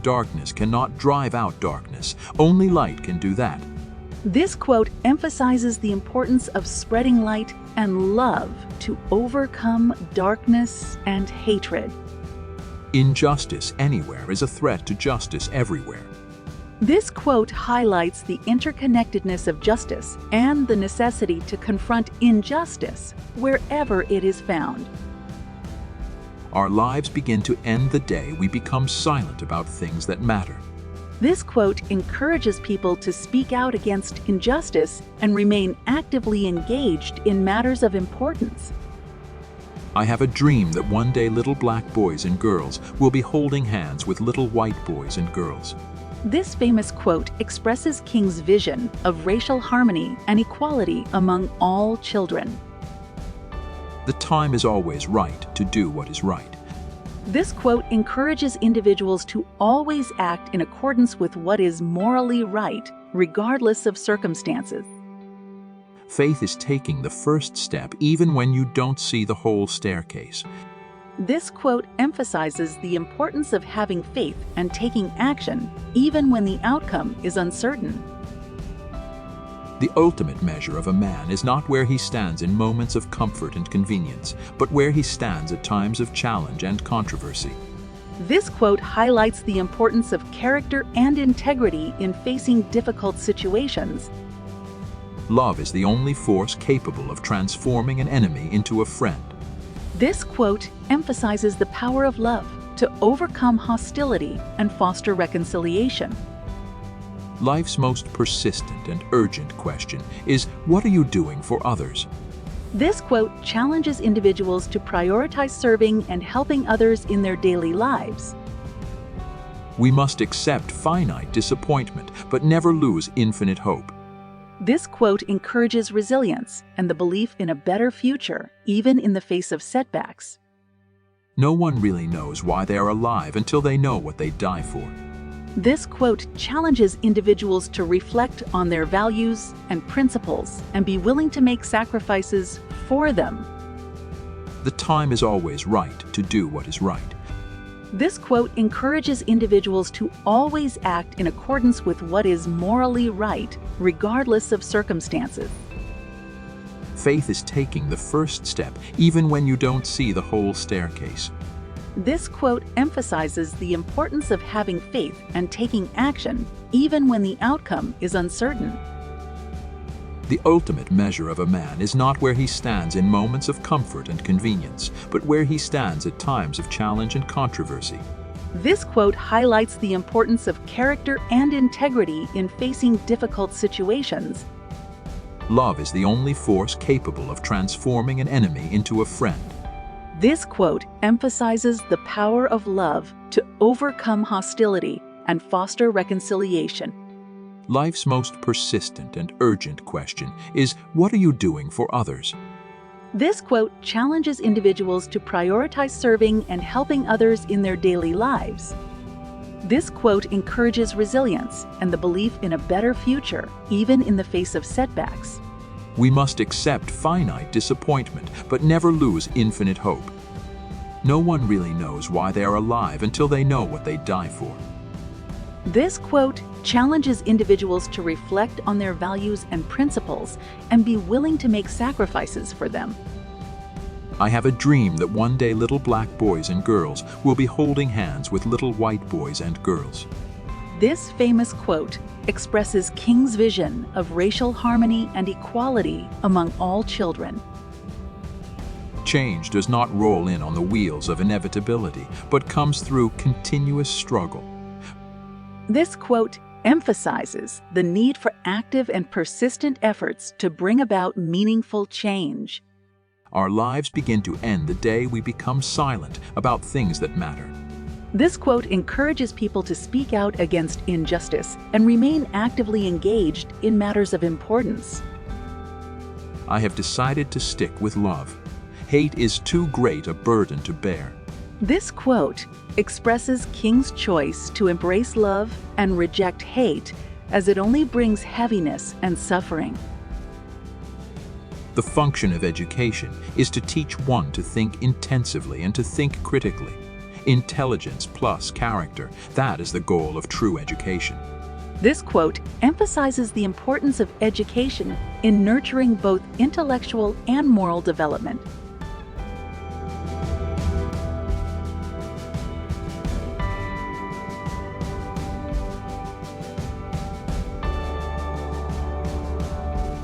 darkness cannot drive out darkness. Only light can do that. This quote emphasizes the importance of spreading light and love to overcome darkness and hatred. Injustice anywhere is a threat to justice everywhere. This quote highlights the interconnectedness of justice and the necessity to confront injustice wherever it is found. Our lives begin to end the day we become silent about things that matter. This quote encourages people to speak out against injustice and remain actively engaged in matters of importance. I have a dream that one day little black boys and girls will be holding hands with little white boys and girls. This famous quote expresses King's vision of racial harmony and equality among all children. The time is always right to do what is right. This quote encourages individuals to always act in accordance with what is morally right, regardless of circumstances. Faith is taking the first step even when you don't see the whole staircase. This quote emphasizes the importance of having faith and taking action, even when the outcome is uncertain. The ultimate measure of a man is not where he stands in moments of comfort and convenience, but where he stands at times of challenge and controversy. This quote highlights the importance of character and integrity in facing difficult situations. Love is the only force capable of transforming an enemy into a friend. This quote emphasizes the power of love to overcome hostility and foster reconciliation. Life's most persistent and urgent question is, what are you doing for others? This quote challenges individuals to prioritize serving and helping others in their daily lives. We must accept finite disappointment, but never lose infinite hope. This quote encourages resilience and the belief in a better future, even in the face of setbacks. No one really knows why they are alive until they know what they die for. This quote challenges individuals to reflect on their values and principles and be willing to make sacrifices for them. The time is always right to do what is right. This quote encourages individuals to always act in accordance with what is morally right, regardless of circumstances. Faith is taking the first step even when you don't see the whole staircase. This quote emphasizes the importance of having faith and taking action, even when the outcome is uncertain. The ultimate measure of a man is not where he stands in moments of comfort and convenience, but where he stands at times of challenge and controversy. This quote highlights the importance of character and integrity in facing difficult situations. Love is the only force capable of transforming an enemy into a friend. This quote emphasizes the power of love to overcome hostility and foster reconciliation. Life's most persistent and urgent question is, what are you doing for others? This quote challenges individuals to prioritize serving and helping others in their daily lives. This quote encourages resilience and the belief in a better future, even in the face of setbacks. We must accept finite disappointment, but never lose infinite hope. No one really knows why they are alive until they know what they die for. This quote challenges individuals to reflect on their values and principles and be willing to make sacrifices for them. I have a dream that one day little black boys and girls will be holding hands with little white boys and girls. This famous quote expresses King's vision of racial harmony and equality among all children. Change does not roll in on the wheels of inevitability, but comes through continuous struggle. This quote emphasizes the need for active and persistent efforts to bring about meaningful change. Our lives begin to end the day we become silent about things that matter. This quote encourages people to speak out against injustice and remain actively engaged in matters of importance. I have decided to stick with love. Hate is too great a burden to bear. This quote expresses King's choice to embrace love and reject hate, as it only brings heaviness and suffering. The function of education is to teach one to think intensively and to think critically. Intelligence plus character, that is the goal of true education. This quote emphasizes the importance of education in nurturing both intellectual and moral development.